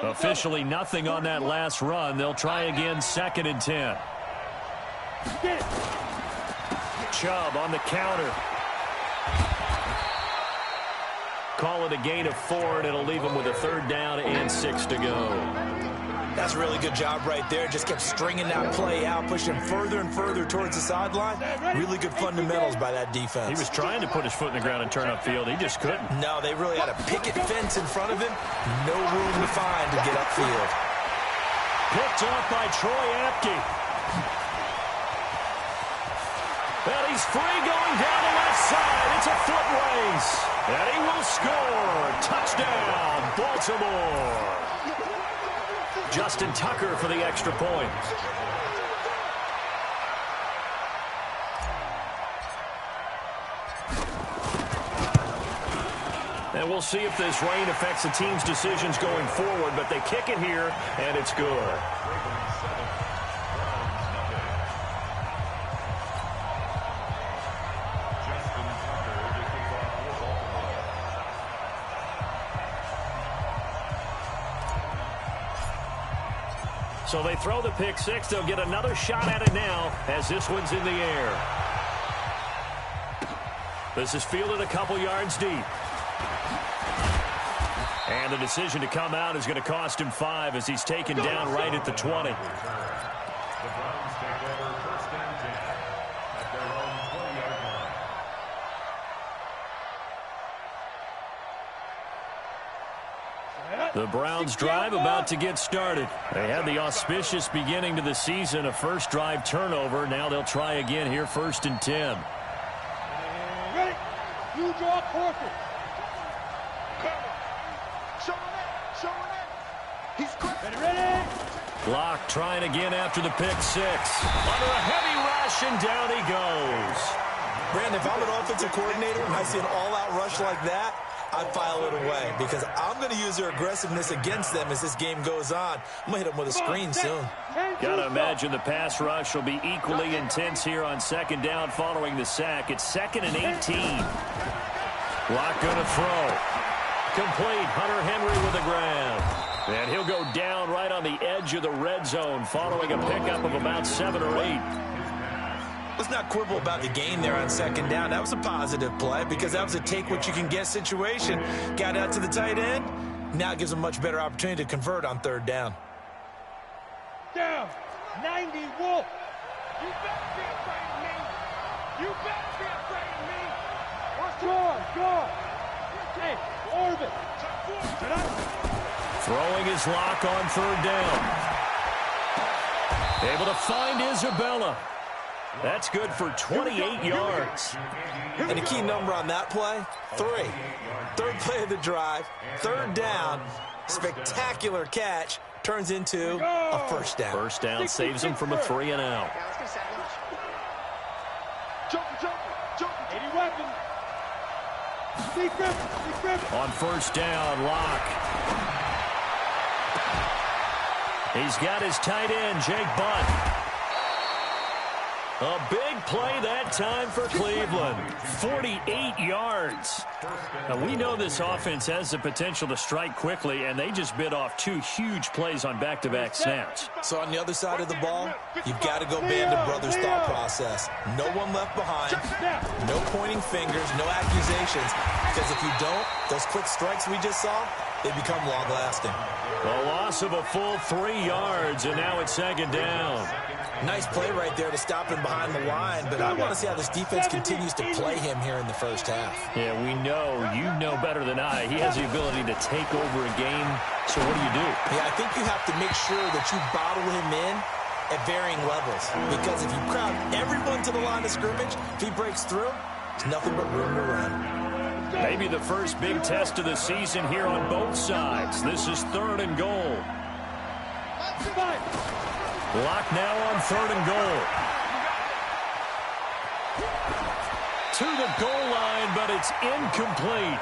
Officially nothing on that last run. They'll try again, 2nd and 10. Chubb on the counter. Call it a gain of 4, and it'll leave them with a 3rd down and 6 to go. That's a really good job right there. Just kept stringing that play out, pushing further and further towards the sideline. Really good fundamentals by that defense. He was trying to put his foot in the ground and turn upfield. He just couldn't. No, they really had a picket fence in front of him. No room to find to get upfield. Picked off by Troy Apke. And he's free going down the left side. It's a foot race. And he will score. Touchdown, Baltimore. Justin Tucker for the extra point. And we'll see if this rain affects the team's decisions going forward, but they kick it here, and it's good. So they throw the pick 6. They'll get another shot at it now as this one's in the air. This is fielded a couple yards deep. And the decision to come out is going to cost him 5 as he's taken down right at the 20. The Browns drive about to get started. They had the auspicious beginning to the season, a first drive turnover. Now they'll try again here, 1st and 10. Ready? You draw corporate. Ready? Block trying again after the pick 6. Under a heavy rush, and down he goes. Brandon, if I'm an offensive coordinator and I see an all-out rush like that, I'd file it away because I'm going to use their aggressiveness against them as this game goes on. I'm going to hit them with a screen soon. Got to imagine the pass rush will be equally intense here on 2nd down following the sack. It's 2nd and 18. Block going to throw. Complete. Hunter Henry with a grab. And he'll go down right on the edge of the red zone following a pickup of about 7 or 8. Let's not quibble about the gain there on 2nd down. That was a positive play because that was a take-what-you-can-get situation. Got out to the tight end. Now it gives them a much better opportunity to convert on 3rd down. Down. 90 Wolf. You better be afraid of me. You better be afraid of me. Go. Hey, orbit. Throwing his lock on 3rd down. Able to find Isabella. That's good for 28 yards. And the key number on that play, 3. 3rd play of the drive, 3rd down, spectacular catch, turns into a 1st down. 1st down saves him from a 3 and out. Jump. 80 weapons. On 1st down, Locke. He's got his tight end, Jake Butt. A big play that time for Cleveland. 48 yards. Now, we know this offense has the potential to strike quickly, and they just bit off 2 huge plays on back-to-back snaps. So on the other side of the ball, you've got to go Band of Brothers thought process. No one left behind, no pointing fingers, no accusations. Because if you don't, those quick strikes we just saw, they become long-lasting. A loss of a full 3 yards, and now it's 2nd down. Nice play right there to stop him behind the line, but I want to see how this defense continues to play him here in the 1st half. Yeah, we know. You know better than I. He has the ability to take over a game. So what do you do? Yeah, I think you have to make sure that you bottle him in at varying levels. Because if you crowd everyone to the line of scrimmage, if he breaks through, there's nothing but room to run. Maybe the first big test of the season here on both sides. This is 3rd and goal. Lock now on 3rd and goal. To the goal line, but it's incomplete.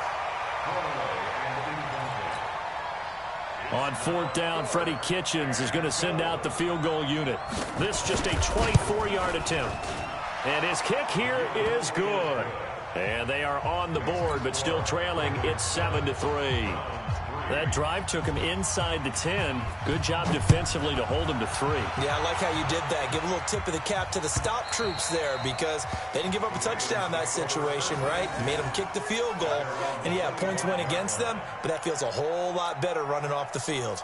On 4th down, Freddie Kitchens is going to send out the field goal unit. This just a 24-yard attempt. And his kick here is good. And they are on the board, but still trailing. It's 7-3. That drive took him inside the 10. Good job defensively to hold him to 3. Yeah, I like how you did that. Give a little tip of the cap to the stop troops there because they didn't give up a touchdown in that situation, right? Made them kick the field goal. And, yeah, points went against them, but that feels a whole lot better running off the field.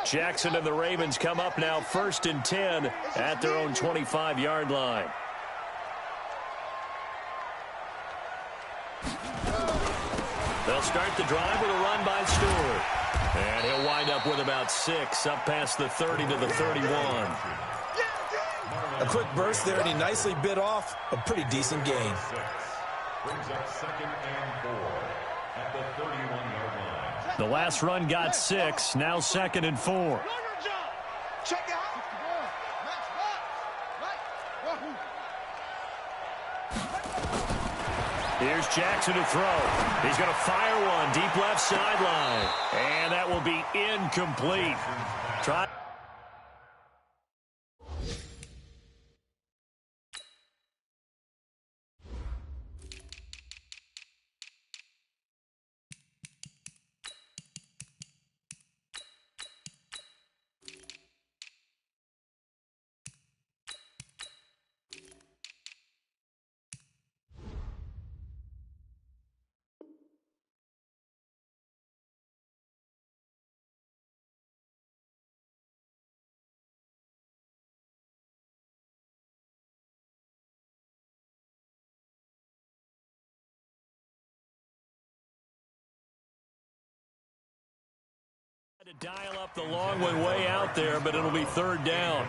Jackson and the Ravens come up now 1st and 10 at their own 25-yard line. They'll start the drive with a run by Stewart. And he'll wind up with about 6 up past the 30 to the 31. A quick burst there, and he nicely bit off a pretty decent gain. Brings up 2nd and 4 at the 31-yard line. The last run got 6, now 2nd and 4. Check it out. Here's Jackson to throw. He's going to fire one deep left sideline. And that will be incomplete. Try. To dial up the long one way out there, but it'll be 3rd down.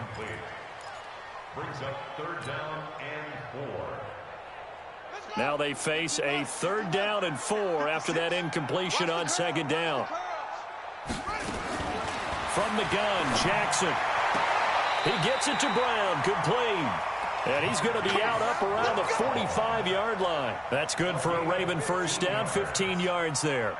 Brings up 3rd down and 4. Now they face a 3rd down and 4 after that incompletion on 2nd down. From the gun, Jackson. He gets it to Brown, complete. And he's going to be out up around the 45-yard line. That's good for a Raven 1st down, 15 yards there.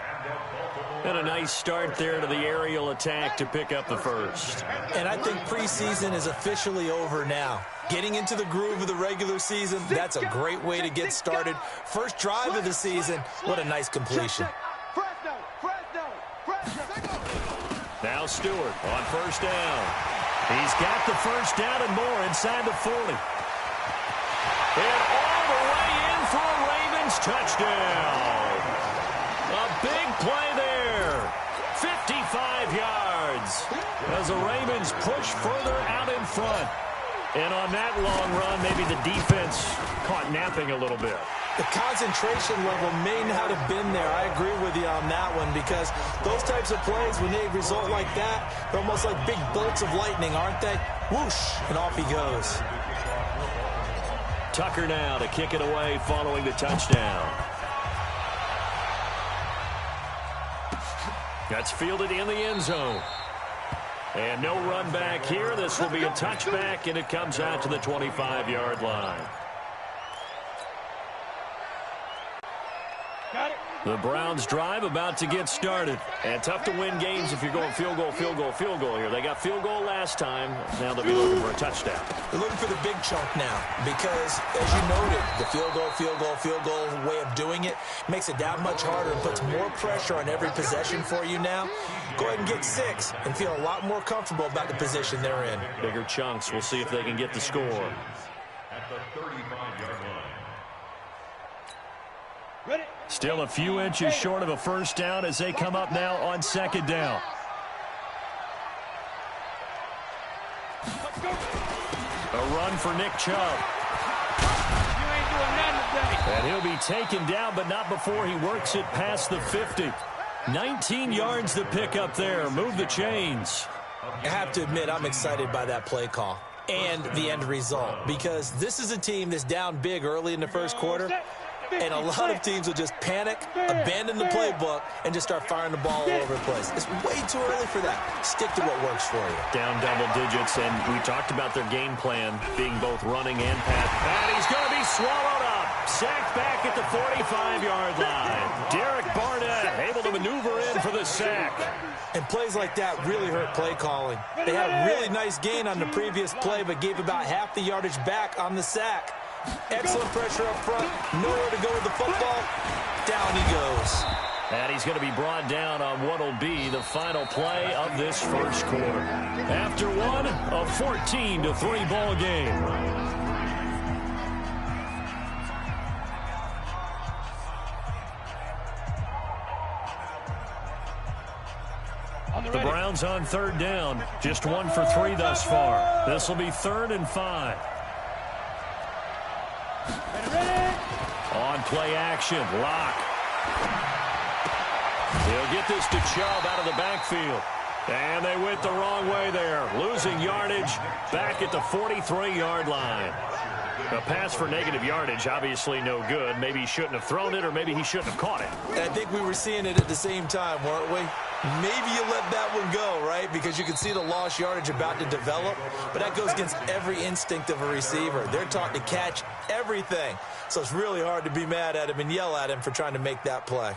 And a nice start there to the aerial attack to pick up the 1st. And I think preseason is officially over now. Getting into the groove of the regular season, that's a great way to get started. First drive of the season, what a nice completion. Now Stewart on 1st down. He's got the 1st down and more inside the 40. And all the way in for a Ravens touchdown. A big play there. 55 yards as the Ravens push further out in front. And on that long run, maybe the defense caught napping a little bit. The concentration level may not have been there. I agree with you on that one because those types of plays, when they result like that, they're almost like big bolts of lightning, aren't they? Whoosh, and off he goes. Tucker now to kick it away following the touchdown. That's fielded in the end zone. And no run back here. This will be a touchback, and it comes out to the 25-yard line. Got it. The Browns drive about to get started. And tough to win games if you're going field goal, field goal, field goal here. They got field goal last time. Now they'll be looking for a touchdown. They're looking for the big chunk now because, as you noted, the field goal way of doing it makes it that much harder and puts more pressure on every possession for you now. Go ahead and get 6 and feel a lot more comfortable about the position they're in. Bigger chunks. We'll see if they can get the score. At the 35-yard line. Ready. Still a few inches short of a 1st down as they come up now on 2nd down. A run for Nick Chubb. You ain't doing nothing today. And he'll be taken down, but not before he works it past the 50. 19 yards to pick up there. Move the chains. I have to admit, I'm excited by that play call and the end result because this is a team that's down big early in the 1st quarter. And a lot of teams will just panic, abandon the playbook, and just start firing the ball all over the place. It's way too early for that. Stick to what works for you. Down double digits, and we talked about their game plan being both running and pass. And he's going to be swallowed up. Sacked back at the 45-yard line. Derek Barnett able to maneuver in for the sack. And plays like that really hurt play calling. They had a really nice gain on the previous play, but gave about half the yardage back on the sack. Excellent pressure up front. Nowhere to go with the football. Down he goes. And he's going to be brought down on what will be the final play of this first quarter. After one, a 14-3 ball game. The Browns on third down. Just 1 for 3 thus far. This will be 3rd and 5. On play action. Lock. He'll get this to Chubb out of the backfield. And they went the wrong way there. Losing yardage back at the 43-yard line. A pass for negative yardage, obviously no good. Maybe he shouldn't have thrown it, or maybe he shouldn't have caught it. I think we were seeing it at the same time, weren't we? Maybe you let that one go, right? Because you can see the lost yardage about to develop. But that goes against every instinct of a receiver. They're taught to catch everything. So it's really hard to be mad at him and yell at him for trying to make that play.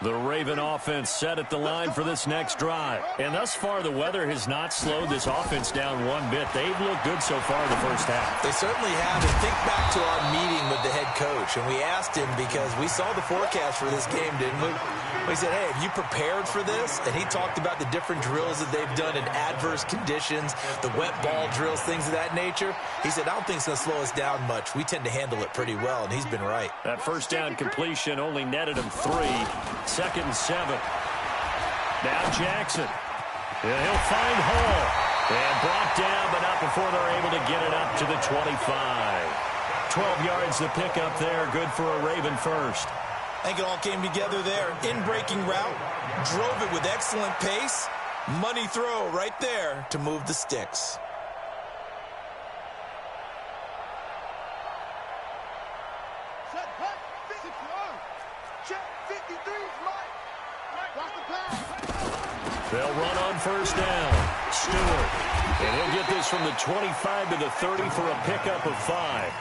The Raven offense set at the line for this next drive. And thus far, the weather has not slowed this offense down one bit. They've looked good so far in the first half. They certainly have. And think back to our meeting with the head coach. And we asked him, because we saw the forecast for this game, didn't we? We said, hey, have you prepared for this? And he talked about the different drills that they've done in adverse conditions, the wet ball drills, things of that nature. He said, I don't think it's going to slow us down much. We tend to handle it pretty well, and he's been right. That first down completion only netted him 3. 2nd and 7. Now Jackson. And he'll find Hall. And brought down, but not before they're able to get it up to the 25. 12 yards to pick up there. Good for a Raven first. I think it all came together there. In-breaking route. Drove it with excellent pace. Money throw right there to move the sticks. They'll run on first down. Stewart. And he'll get this from the 25 to the 30 for a pickup of 5.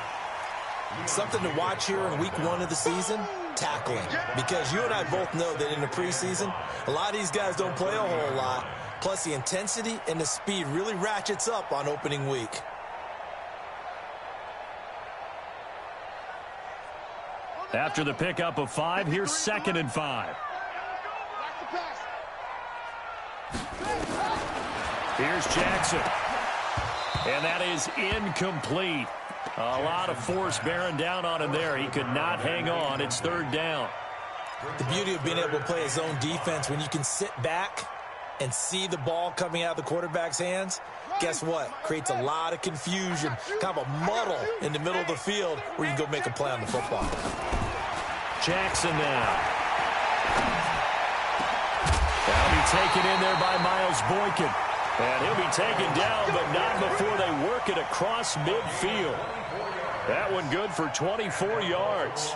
Something to watch here in week 1 of the season, tackling. Because you and I both know that in the preseason, a lot of these guys don't play a whole lot. Plus the intensity and the speed really ratchets up on opening week. After the pickup of 5, here's 2nd and 5. Here's Jackson. And that is incomplete. A lot of force bearing down on him there. He could not hang on. It's 3rd down. The beauty of being able to play his own defense, when you can sit back and see the ball coming out of the quarterback's hands, guess what? Creates a lot of confusion, kind of a muddle in the middle of the field where you can go make a play on the football. Jackson now. That'll be taken in there by Miles Boykin. And he'll be taken down, but not before they work it across midfield. That one good for 24 yards.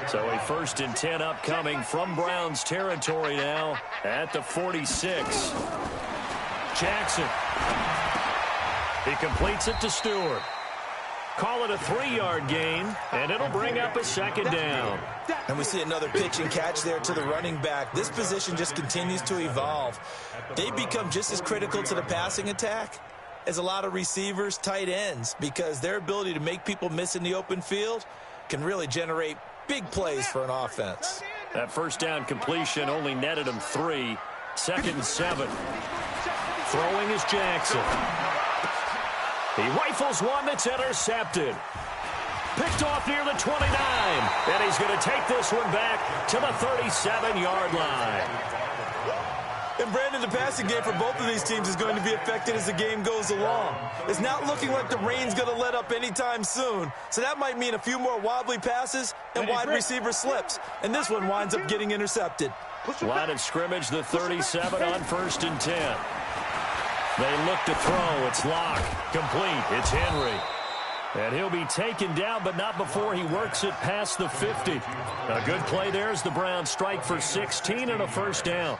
So a 1st and 10 upcoming from Browns territory now at the 46. Jackson. He completes it to Stewart. Call it a 3-yard gain, and it'll bring up a 2nd down. And we see another pitch and catch there to the running back. This position just continues to evolve. They become just as critical to the passing attack as a lot of receivers, tight ends, because their ability to make people miss in the open field can really generate big plays for an offense. That first down completion only netted him 3. 2nd and 7. Throwing is Jackson. He rifles one that's intercepted. Picked off near the 29. And he's going to take this one back to the 37-yard line. And Brandon, the passing game for both of these teams is going to be affected as the game goes along. It's not looking like the rain's going to let up anytime soon. So that might mean a few more wobbly passes and wide receiver slips. And this one winds up getting intercepted. Line of scrimmage, the 37 on 1st and 10. They look to throw. It's Locke. Complete. It's Henry. And he'll be taken down, but not before he works it past the 50. A good play there as the Browns strike for 16 and a 1st down.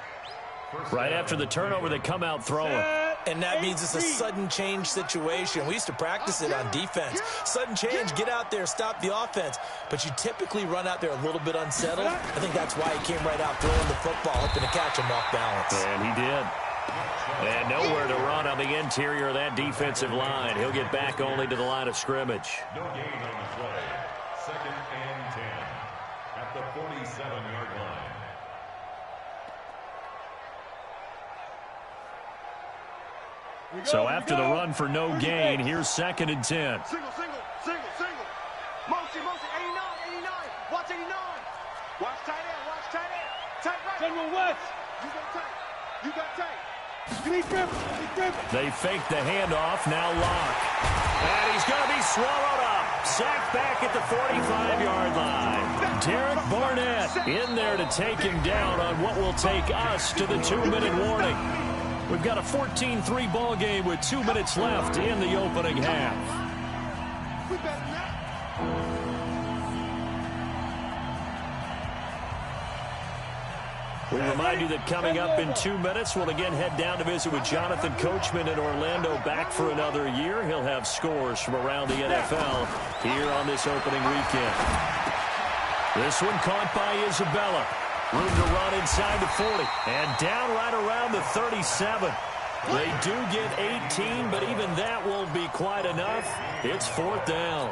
Right after the turnover, they come out throwing. And that means it's a sudden change situation. We used to practice it on defense. Sudden change, get out there, stop the offense. But you typically run out there a little bit unsettled. I think that's why he came right out throwing the football, hoping to catch him off balance. And he did. And nowhere to run on the interior of that defensive line. He'll get back only to the line of scrimmage. No gain on the play. 2nd and 10 at the 47-yard line. So after the run for no gain, here's 2nd and 10. Single, single, single, single. Motion, motion, 89, 89. Watch 89. Watch tight end, watch tight end. Tight right. General West. You got tight. You got tight. Give me grip. They fake the handoff, now Lock. And he's going to be swallowed up. Sacked back at the 45-yard line. Derek Barnett in there to take him down on what will take us to the 2-minute warning. We've got a 14-3 ball game with 2 minutes left in the opening half. We better not. We remind you that coming up in 2 minutes, we'll again head down to visit with Jonathan Coachman in Orlando, back for another year. He'll have scores from around the NFL here on this opening weekend. This one caught by Isabella. Room to run inside the 40. And down right around the 37. They do get 18, but even that won't be quite enough. It's 4th down.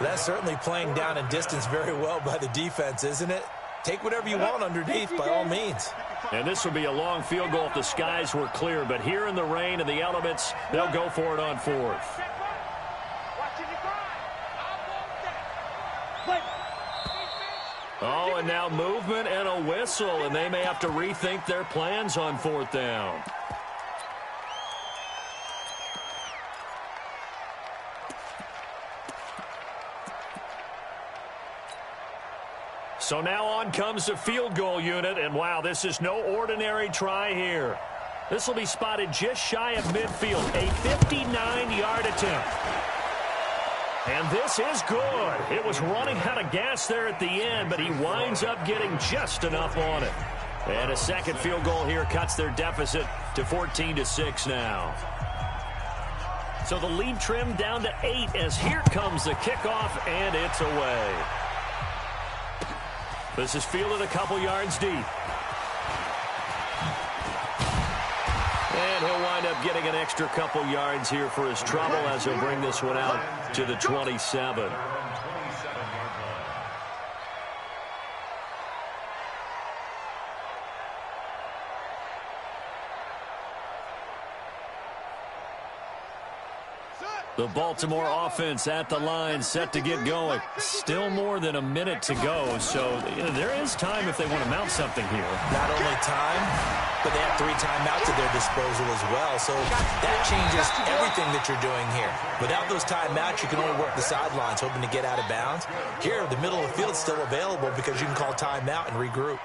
That's certainly playing down in distance very well by the defense, isn't it? Take whatever you want underneath, by all means. And this will be a long field goal if the skies were clear. But here in the rain and the elements, they'll go for it on 4th. Oh, and now movement and a whistle, and they may have to rethink their plans on 4th down. So now on comes the field goal unit, and wow, this is no ordinary try here. This will be spotted just shy of midfield, a 59-yard attempt. And this is good. It was running out of gas there at the end, but he winds up getting just enough on it. And a second field goal here cuts their deficit to 14-6 now. So the lead trimmed down to 8 as here comes the kickoff, and it's away. This is fielded a couple yards deep. And he'll wind up getting an extra couple yards here for his trouble as he'll bring this one out to the 27. The Baltimore offense at the line, set to get going. Still more than a minute to go, so there is time if they want to mount something here. Not only time, but they have 3 timeouts at their disposal as well, so that changes everything that you're doing here. Without those timeouts, you can only work the sidelines, hoping to get out of bounds. Here, the middle of the field's still available because you can call timeout and regroup.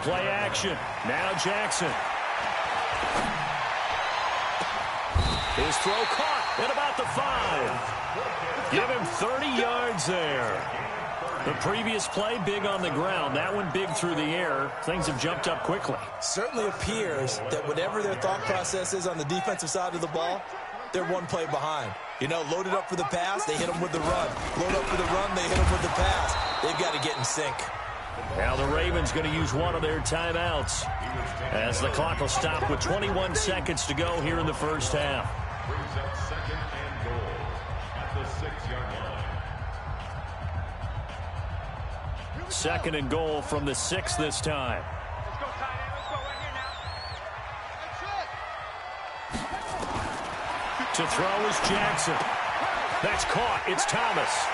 Play action. Now Jackson. His throw caught at about the 5. Give him 30 yards there. The previous play, big on the ground. That one big through the air. Things have jumped up quickly. Certainly appears that whatever their thought process is on the defensive side of the ball, they're one play behind. You know, loaded up for the pass, they hit them with the run. Load up for the run, they hit them with the pass. They've got to get in sync. Now the Ravens going to use one of their timeouts as the clock will stop with 21 seconds to go here in the first half. Brings up 2nd and goal at the 6-yard line. 2nd and goal from the 6 this time. Let's go, tight end. Let's go right here now. To throw is Jackson. That's caught. It's Thomas.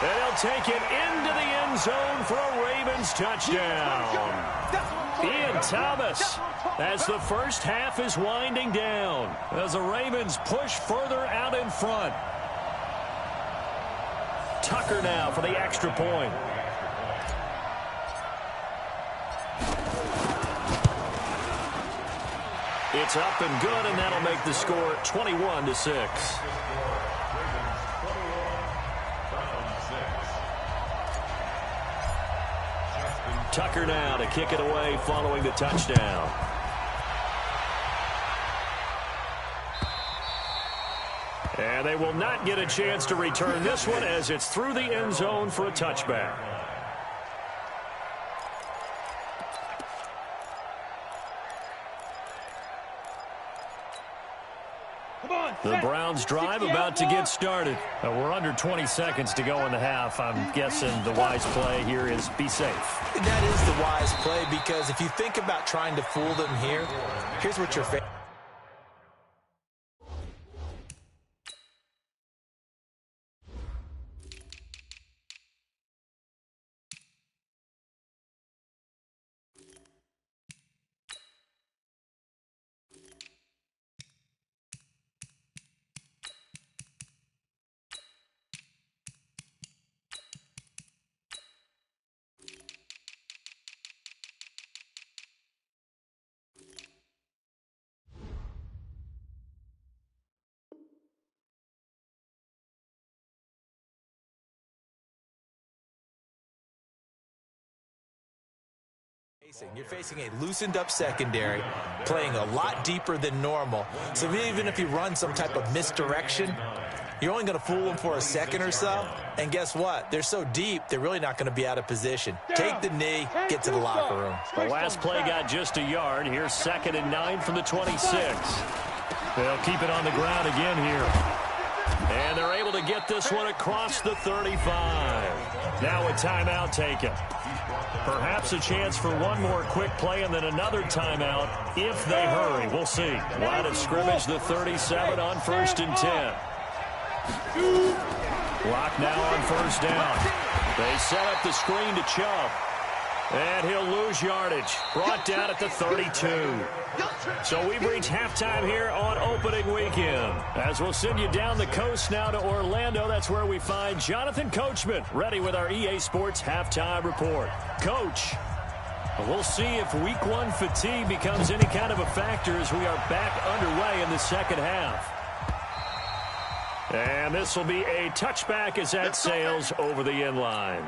And he'll take it into the end zone for a Ravens touchdown. Ian Thomas, as the first half is winding down, as the Ravens push further out in front. Tucker now for the extra point. It's up and good, and that'll make the score 21-6. Tucker now to kick it away following the touchdown. And they will not get a chance to return this one as it's through the end zone for a touchback. The Browns drive about to get started. We're under 20 seconds to go in the half. I'm guessing the wise play here is be safe. That is the wise play, because if you think about trying to fool them here, here's what you're facing. You're facing a loosened up secondary, playing a lot deeper than normal. So even if you run some type of misdirection, you're only going to fool them for a second or so. And guess what? They're so deep, they're really not going to be out of position. Take the knee, get to the locker room. The last play got just a yard. Here's 2nd and 9 from the 26. They'll keep it on the ground again here. And they're able to get this one across the 35. Now a timeout taken. Perhaps a chance for one more quick play and then another timeout if they hurry. We'll see. Line of scrimmage, the 37 on 1st and 10. Clock now on 1st down. They set up the screen to Chubb. And he'll lose yardage. Brought down at the 32. So we've reached halftime here on opening weekend. As we'll send you down the coast now to Orlando. That's where we find Jonathan Coachman ready with our EA Sports halftime report. Coach, we'll see if week 1 fatigue becomes any kind of a factor as we are back underway in the second half. And this will be a touchback as that sails over the end line.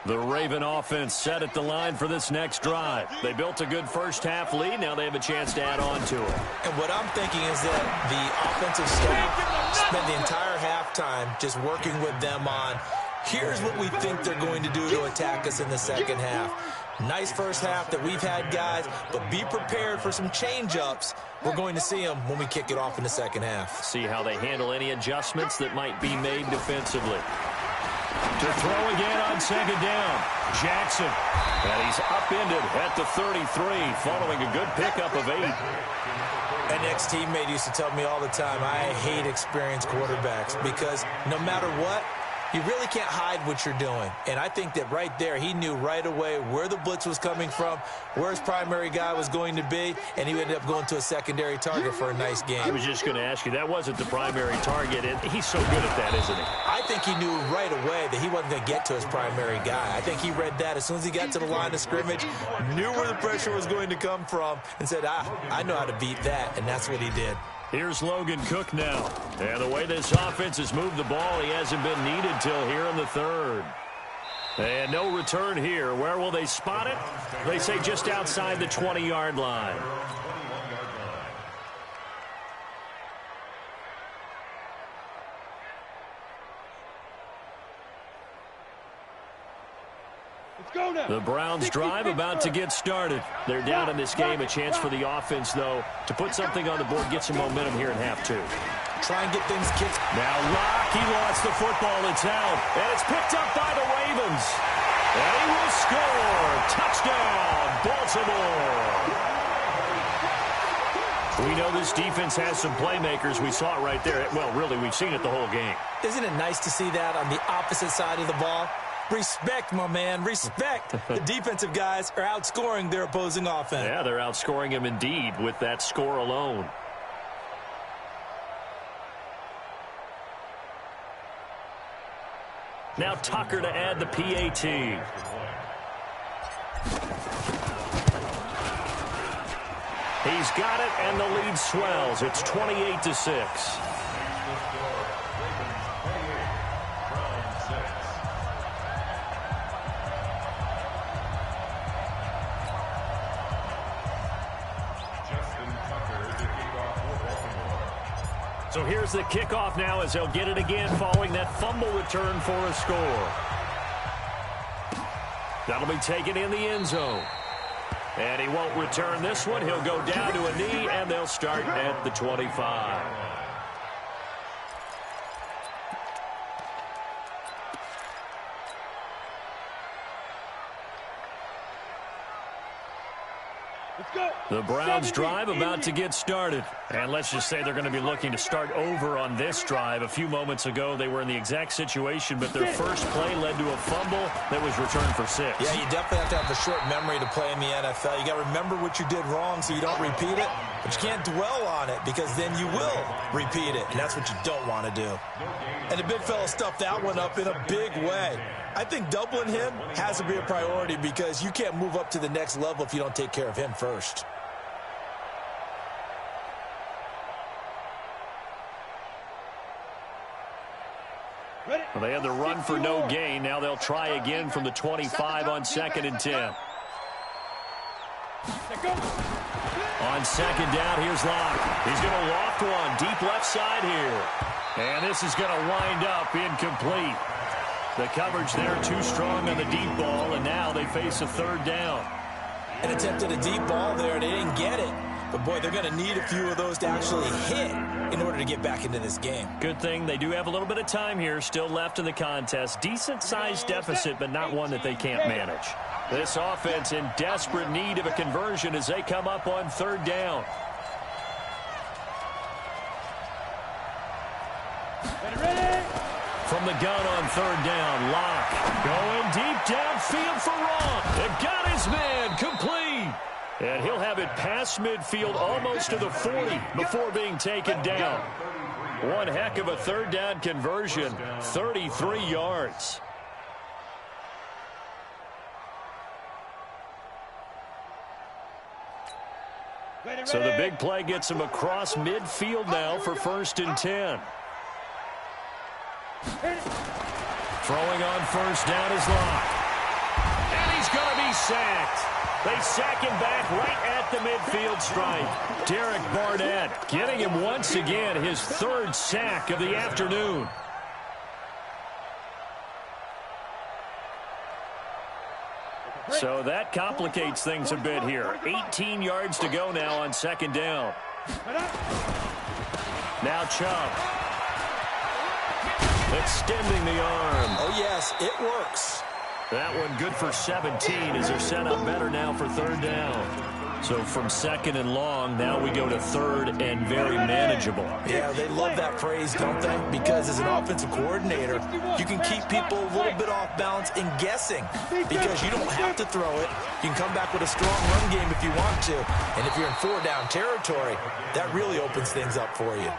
The Raven offense set at the line for this next drive. They built a good first half lead. Now they have a chance to add on to it. And what I'm thinking is that the offensive staff spent the entire halftime just working with them on, here's what we think they're going to do to attack us in the second half. Nice first half that we've had, guys, but be prepared for some change-ups. We're going to see them when we kick it off in the second half. See how they handle any adjustments that might be made defensively. To throw again on 2nd down. Jackson. And he's upended at the 33 following a good pickup of 8. An ex-teammate used to tell me all the time, I hate experienced quarterbacks because no matter what, you really can't hide what you're doing. And I think that right there, he knew right away where the blitz was coming from, where his primary guy was going to be, and he ended up going to a secondary target for a nice game. I was just going to ask you, that wasn't the primary target, and he's so good at that, isn't he? I think he knew right away that he wasn't going to get to his primary guy. I think he read that as soon as he got to the line of scrimmage, knew where the pressure was going to come from, and said, I know how to beat that, and that's what he did. Here's Logan Cook now. And the way this offense has moved the ball, he hasn't been needed till here in the 3rd. And no return here. Where will they spot it? They say just outside the 20-yard line. The Browns drive about to get started. They're down in this game. A chance for the offense, though, to put something on the board, get some momentum here in half two. Try and get things kicked. Now Locke, he lost the football. It's out. And it's picked up by the Ravens. And he will score. Touchdown, Baltimore. We know this defense has some playmakers. We saw it right there. Well, really, we've seen it the whole game. Isn't it nice to see that on the opposite side of the ball? Respect, my man, respect. The defensive guys are outscoring their opposing offense. Yeah, they're outscoring them indeed with that score alone. Now Tucker to add the PAT. He's got it, and the lead swells. It's 28-6. So here's the kickoff now as they'll get it again following that fumble return for a score. That'll be taken in the end zone. And he won't return this one. He'll go down to a knee, and they'll start at the 25. The Browns drive about to get started. And let's just say they're going to be looking to start over on this drive. A few moments ago, they were in the exact situation, but their first play led to a fumble that was returned for 6. Yeah, you definitely have to have a short memory to play in the NFL. You got to remember what you did wrong so you don't repeat it, but you can't dwell on it because then you will repeat it, and that's what you don't want to do. And the big fella stuffed that one up in a big way. I think doubling him has to be a priority because you can't move up to the next level if you don't take care of him first. Well, they had the run for no gain. Now they'll try again from the 25 on 2nd and 10. On 2nd down, here's Locke. He's going to loft one deep left side here. And this is going to wind up incomplete. The coverage there too strong on the deep ball, and now they face a 3rd down. An attempt at a deep ball there, and they didn't get it. But, boy, they're going to need a few of those to actually hit in order to get back into this game. Good thing they do have a little bit of time here still left in the contest. Decent-sized deficit, but not one that they can't manage. This offense in desperate need of a conversion as they come up on 3rd down. From the gun on 3rd down, Locke going deep downfield for Raw. It got his man complete. And he'll have it past midfield almost to the 40 before being taken down. One heck of a 3rd down conversion, 33 yards. So the big play gets him across midfield now for 1st and 10. Throwing on 1st down is Locke. And he's going to be sacked. They sack him back right at the midfield stripe. Derek Barnett getting him once again his 3rd sack of the afternoon. So that complicates things a bit here. 18 yards to go now on 2nd down. Now Chubb. Extending the arm. Oh, yes, it works. That one good for 17 as they're set up better now for 3rd down. So from 2nd and long, now we go to 3rd and very manageable. Yeah, they love that phrase, don't they? Because as an offensive coordinator, you can keep people a little bit off balance and guessing because you don't have to throw it. You can come back with a strong run game if you want to. And if you're in 4-down territory, that really opens things up for you.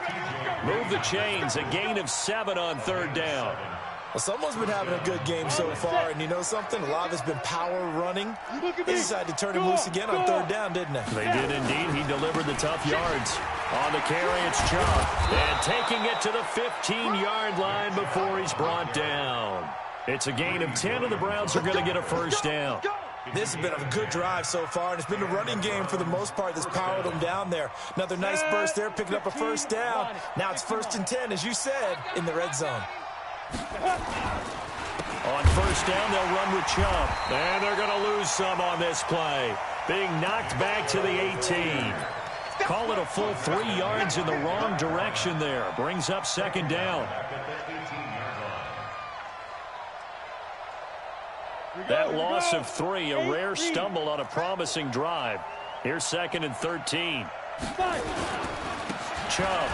Move the chains, a gain of 7 on 3rd down. Well, someone's been having a good game so far, and you know something? A lot of it's been power running. They decided to turn him loose again on 3rd down, didn't they? They did indeed. He delivered the tough yards. On the carry, it's Chubb. And taking it to the 15-yard line before he's brought down. It's a gain of 10, and the Browns are going to get a 1st down. This has been a good drive so far, and it's been a running game for the most part that's powered them down there. Another nice burst there, picking up a 1st down. Now it's 1st and 10, as you said, in the red zone. On first down, they'll run with Chubb. And they're going to lose some on this play. Being knocked back to the 18. Call it a full 3 yards in the wrong direction there. Brings up second down. That loss of 3, a rare stumble on a promising drive. Here's second and 13. Chubb.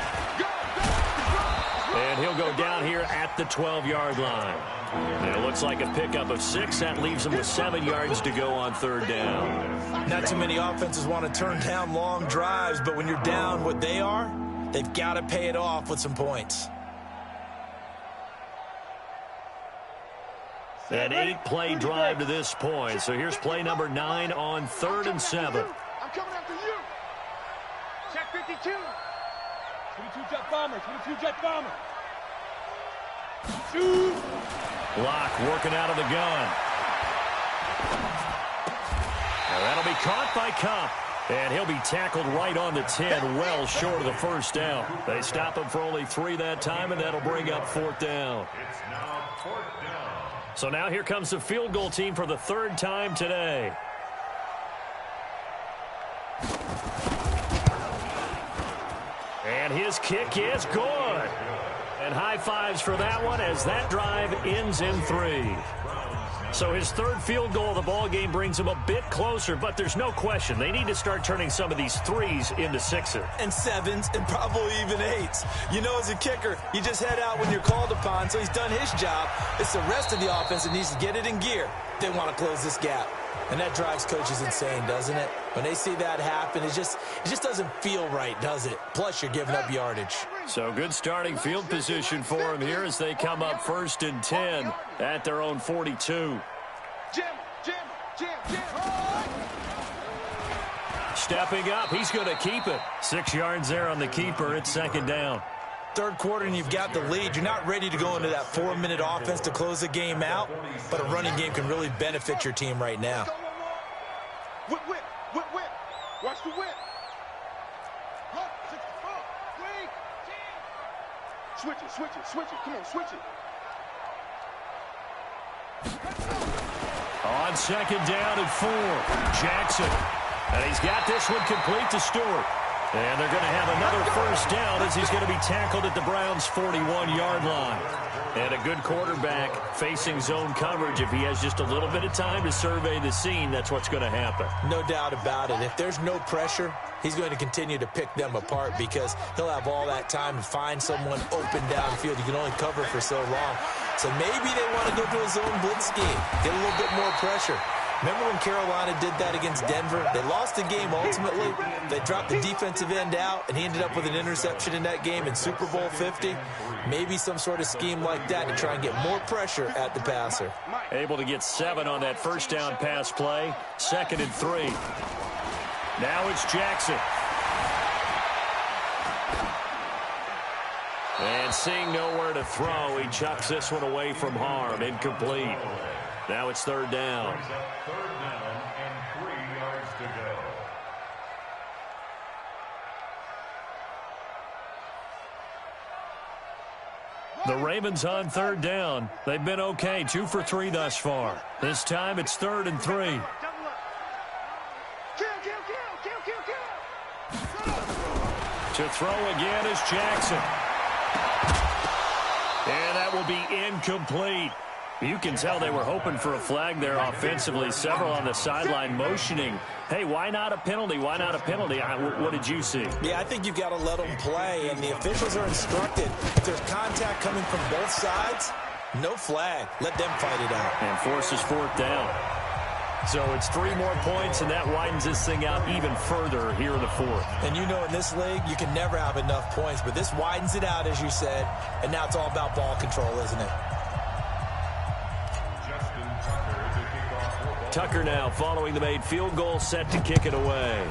And he'll go down here at the 12-yard line. And it looks like a pickup of 6. That leaves him with 7 yards to go on third down. Not too many offenses want to turn down long drives, but when you're down what they are, they've got to pay it off with some points. An 8-play drive to this point. So here's play number 9 on 3rd and 7. I'm coming after you. Check 52. 22 jet bomber. 22 jet bomber. Shoot. Lock working out of the gun. Now that'll be caught by Cup. And he'll be tackled right on the 10, well short of the first down. They stop him for only 3 that time, and that'll bring up 4th down. It's now 4th down. So now here comes the field goal team for the 3rd time today. And his kick is good. And high fives for that one as that drive ends in 3. So his 3rd field goal of the ball game brings him a bit closer, but there's no question they need to start turning some of these 3s into 6s. And 7s and probably even 8s. You know, as a kicker, you just head out when you're called upon, so he's done his job. It's the rest of the offense that needs to get it in gear. They want to close this gap. And that drives coaches insane, doesn't it? When they see that happen, it just doesn't feel right, does it? Plus, you're giving up yardage. So good starting field position for him here as they come up 1st and 10 at their own 42. Stepping up, he's going to keep it. 6 yards there on the keeper. It's 2nd down. 3rd quarter and you've got the lead. You're not ready to go into that 4-minute offense to close the game out, but a running game can really benefit your team right now. Whip, whip, whip, whip. Watch the whip. Look, 64. Wait. Switch it, switch it, switch it. Come on, switch it. On 2nd down and 4, Jackson. And he's got this one complete to Stewart. And they're going to have another 1st down as he's going to be tackled at the Browns' 41-yard line. And a good quarterback facing zone coverage. If he has just a little bit of time to survey the scene, that's what's going to happen. No doubt about it. If there's no pressure, he's going to continue to pick them apart because he'll have all that time to find someone open downfield. You can only cover for so long. So maybe they want to go to a zone blitz scheme, get a little bit more pressure. Remember when Carolina did that against Denver? They lost the game ultimately. They dropped the defensive end out, and he ended up with an interception in that game in Super Bowl 50. Maybe some sort of scheme like that to try and get more pressure at the passer. Able to get 7 on that 1st down pass play. 2nd and 3. Now it's Jackson. And seeing nowhere to throw, he chucks this one away from harm. Incomplete. Now it's 3rd down. 3rd down and 3 yards to go. The Ravens on 3rd down. They've been okay, 2 for 3 thus far. This time it's 3rd and 3. To throw again is Jackson. And that will be incomplete. You can tell they were hoping for a flag there offensively. Several on the sideline motioning. Hey, why not a penalty? Why not a penalty? What did you see? Yeah, I think you've got to let them play, and the officials are instructed. If there's contact coming from both sides, no flag. Let them fight it out. And forces 4th down. So it's 3 more points, and that widens this thing out even further here in the 4th. And you know in this league, you can never have enough points, but this widens it out, as you said, and now it's all about ball control, isn't it? Tucker now following the made field goal, set to kick it away.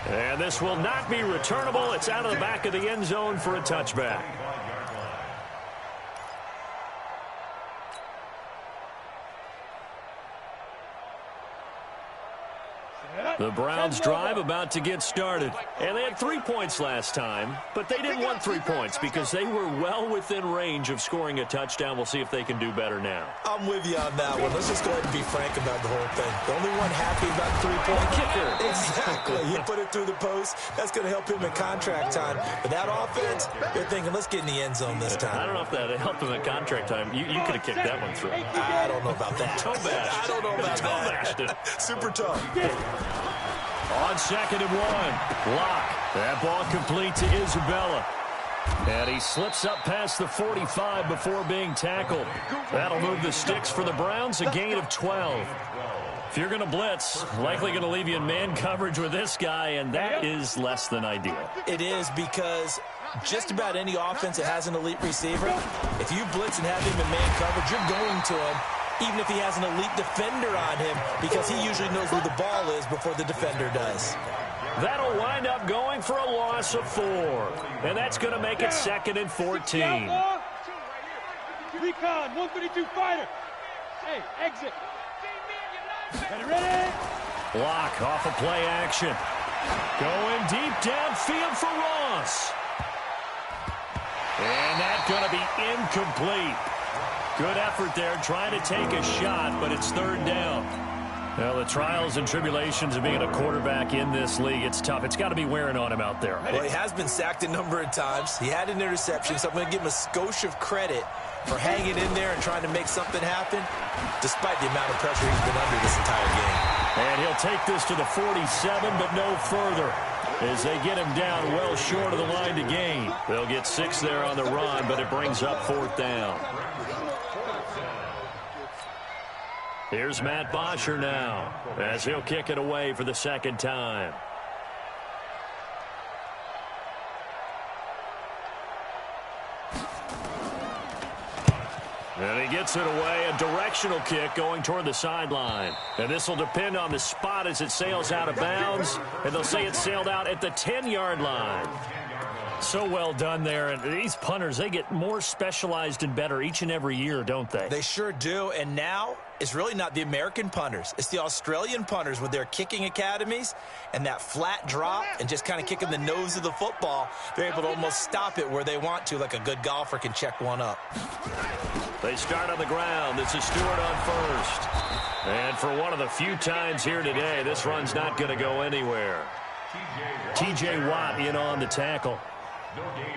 And this will not be returnable. It's out of the back of the end zone for a touchback. The Browns drive about to get started. And they had 3 points last time, but they didn't want 3 points because they were well within range of scoring a touchdown. We'll see if they can do better now. I'm with you on that one. Let's just go ahead and be frank about the whole thing. The only one happy about the 3-point kicker. Exactly. He put it through the post. That's going to help him in contract time. But that offense, they're thinking, let's get in the end zone this time. I don't know if that helped him in contract time. You could have kicked that one through. I don't know about that. I don't know about that. Super tough. On 2nd and 1, Locke. That ball complete to Isabella. And he slips up past the 45 before being tackled. That'll move the sticks for the Browns, a gain of 12. If you're going to blitz, likely going to leave you in man coverage with this guy, and that is less than ideal. It is because just about any offense that has an elite receiver, if you blitz and have him in man coverage, you're going to him, even if he has an elite defender on him, because he usually knows where the ball is before the defender does. That'll wind up going for a loss of 4. And that's going to make it 2nd and 14. Recon, 132 fighter. Hey, exit. Ready? Block off of play action. Going deep downfield for Ross. And that's going to be incomplete. Good effort there, trying to take a shot, but it's 3rd down. Well, the trials and tribulations of being a quarterback in this league, it's tough. It's got to be wearing on him out there. Well, he has been sacked a number of times. He had an interception, so I'm going to give him a skosh of credit for hanging in there and trying to make something happen, despite the amount of pressure he's been under this entire game. And he'll take this to the 47, but no further, as they get him down well short of the line to gain. They'll get 6 there on the run, but it brings up 4th down. Here's Matt Bosher now, as he'll kick it away for the 2nd time. And he gets it away, a directional kick going toward the sideline. And this will depend on the spot as it sails out of bounds. And they'll say it sailed out at the 10-yard line. So well done there. And these punters, they get more specialized and better each and every year, don't they? They sure do. And now it's really not the American punters. It's the Australian punters with their kicking academies and that flat drop and just kind of kicking the nose of the football. They're able to almost stop it where they want to, like a good golfer can check one up. They start on the ground. This is Stewart on first. And for one of the few times here today, this run's not going to go anywhere. T.J. Watt in on the tackle.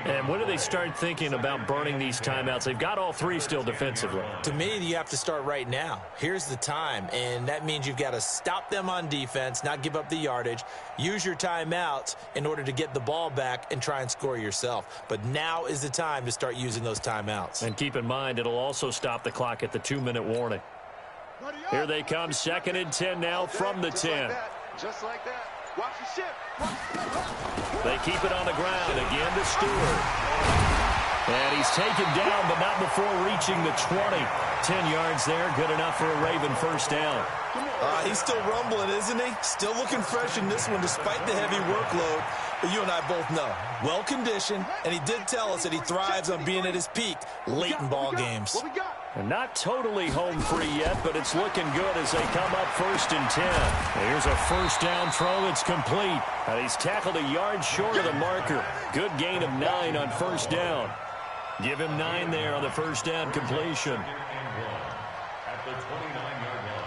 And when do they start thinking about burning these timeouts? They've got all 3 still defensively. To me, you have to start right now. Here's the time, and that means you've got to stop them on defense, not give up the yardage, use your timeouts in order to get the ball back and try and score yourself. But now is the time to start using those timeouts. And keep in mind, it'll also stop the clock at the 2-minute warning. Here they come, 2nd and 10 now from the 10. Just like that. Watch the ship. They keep it on the ground again to Stewart. And he's taken down, but not before reaching the 20. 10 yards there, good enough for a Raven 1st down. He's still rumbling, isn't he? Still looking fresh in this one despite the heavy workload. But you and I both know, well-conditioned, and he did tell us that he thrives on being at his peak late in ball games. And not totally home free yet, but it's looking good as they come up 1st and 10. Here's a 1st down throw that's complete. And he's tackled a yard short of the marker. Good gain of 9 on 1st down. Give him 9 there on the 1st down completion. At the 29-yard line.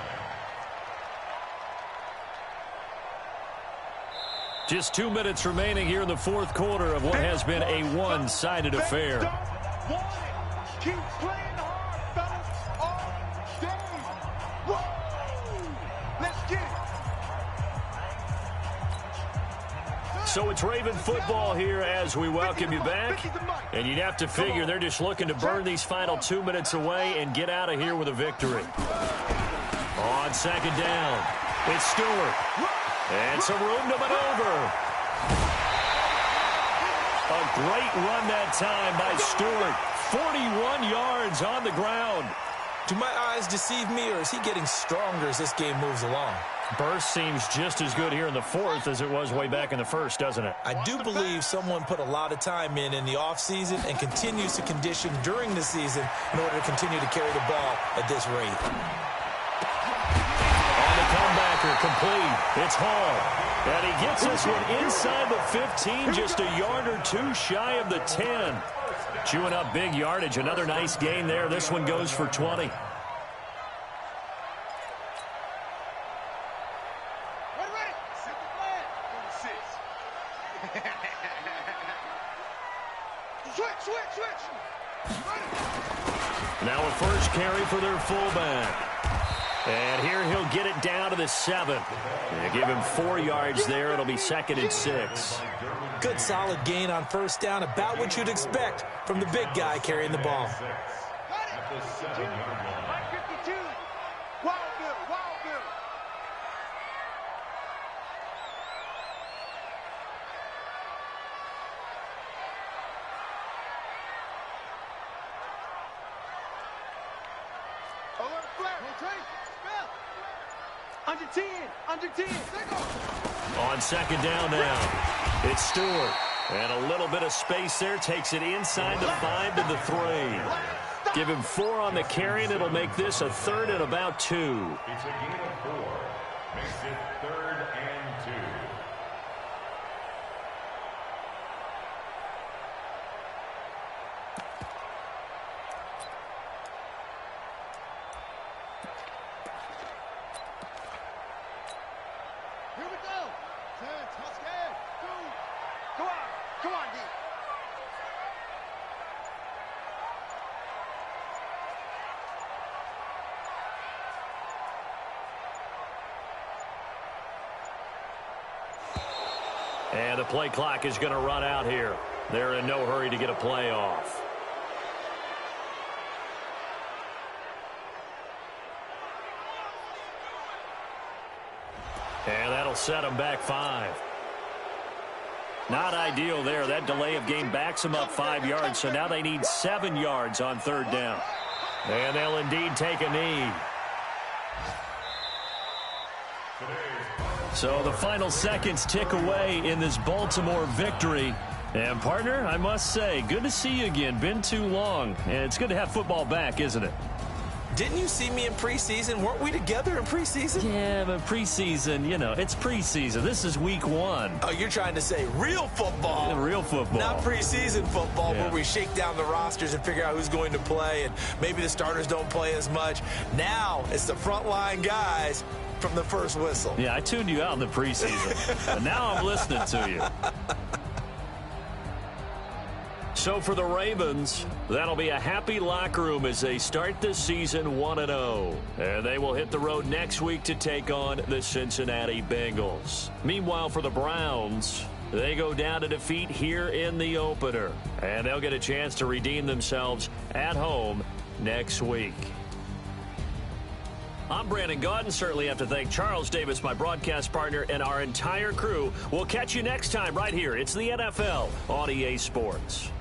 Just 2 minutes remaining here in the 4th quarter of what has been a one-sided affair. Keep playing hard, fellas, all day. Woo! Let's get it. So it's Raven football here as we welcome you back. And you'd have to figure they're just looking to burn these final 2 minutes away and get out of here with a victory. On 2nd down, it's Stewart. And some room to maneuver. A great run that time by Stewart. 41 yards on the ground. Do my eyes deceive me, or is he getting stronger as this game moves along? Burst seems just as good here in the 4th as it was way back in the 1st, doesn't it? I do believe someone put a lot of time in the offseason and continues to condition during the season in order to continue to carry the ball at this rate. On the comeback blocker complete. It's Hall. And he gets this one inside the 15, just a yard or two shy of the 10. Chewing up big yardage. Another nice gain there. This one goes for 20. Now a first carry for their fullback. And here he'll get it down to the 7. They give him 4 yards there. It'll be 2nd and 6. Good solid gain on first down, about what you'd expect from the big guy carrying the ball. At the 7-yard line. Under 10. On second down now, it's Stewart. And a little bit of space there. Takes it inside the 5 to the 3. Give him 4 on the carry, and it'll make this a 3rd and about 2. It's a gain of 4. Makes it 3rd and 2. Here we go. 10, touchdown. 2. Come on, D. And the play clock is going to run out here. They're in no hurry to get a play off. And that'll set them back 5. Not ideal there. That delay of game backs them up 5 yards, so now they need 7 yards on 3rd down. And they'll indeed take a knee. So the final seconds tick away in this Baltimore victory. And, partner, I must say, good to see you again. Been too long. And it's good to have football back, isn't it? Didn't you see me in preseason? Weren't we together in preseason? Yeah, but preseason, you know, it's preseason. This is week 1. Oh, you're trying to say real football. Yeah, real football. Not preseason football, Yeah. where we shake down the rosters and figure out who's going to play, and maybe the starters don't play as much. Now it's the frontline guys from the first whistle. Yeah, I tuned you out in the preseason. But now I'm listening to you. So for the Ravens, that'll be a happy locker room as they start this season 1-0. And they will hit the road next week to take on the Cincinnati Bengals. Meanwhile, for the Browns, they go down to defeat here in the opener. And they'll get a chance to redeem themselves at home next week. I'm Brandon Gaudin. Certainly have to thank Charles Davis, my broadcast partner, and our entire crew. We'll catch you next time right here. It's the NFL on EA Sports.